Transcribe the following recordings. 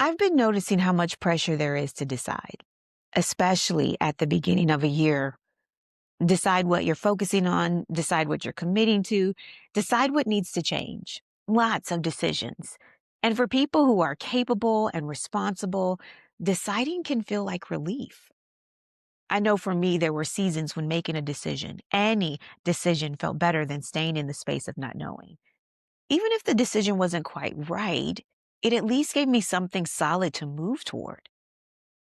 I've been noticing how much pressure there is to decide, especially at the beginning of a year. Decide what you're focusing on, decide what you're committing to, decide what needs to change. Lots of decisions. And for people who are capable and responsible, deciding can feel like relief. I know for me, there were seasons when making a decision, any decision, felt better than staying in the space of not knowing. Even if the decision wasn't quite right, it at least gave me something solid to move toward.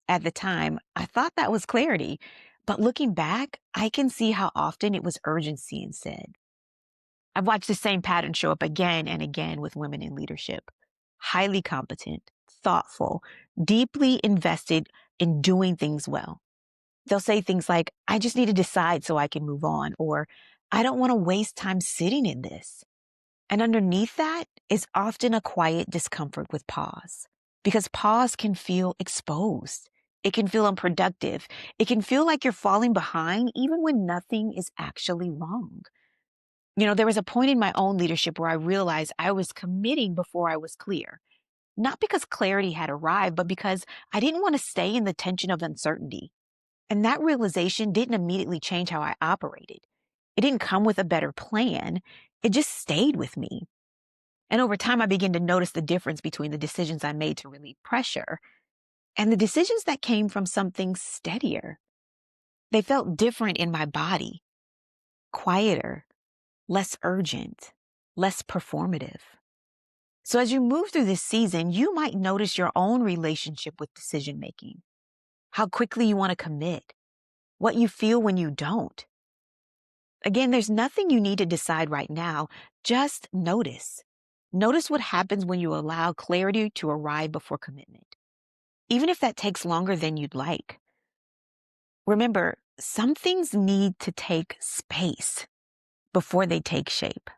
At the time, I thought that was clarity, but looking back, I can see how often it was urgency instead. I've watched the same pattern show up again and again with women in leadership. Highly competent, thoughtful, deeply invested in doing things well. They'll say things like, I just need to decide so I can move on, or I don't want to waste time sitting in this. And underneath that is often a quiet discomfort with pause, because pause can feel exposed. It can feel unproductive. It can feel like you're falling behind even when nothing is actually wrong. There was a point in my own leadership where I realized I was committing before I was clear, not because clarity had arrived, but because I didn't want to stay in the tension of uncertainty. And that realization didn't immediately change how I operated. It didn't come with a better plan. It just stayed with me. And over time, I began to notice the difference between the decisions I made to relieve pressure and the decisions that came from something steadier. They felt different in my body, quieter, less urgent, less performative. So as you move through this season, you might notice your own relationship with decision making, how quickly you want to commit, what you feel when you don't. Again, there's nothing you need to decide right now. Just notice. Notice what happens when you allow clarity to arrive before commitment, even if that takes longer than you'd like. Remember, some things need to take space before they take shape.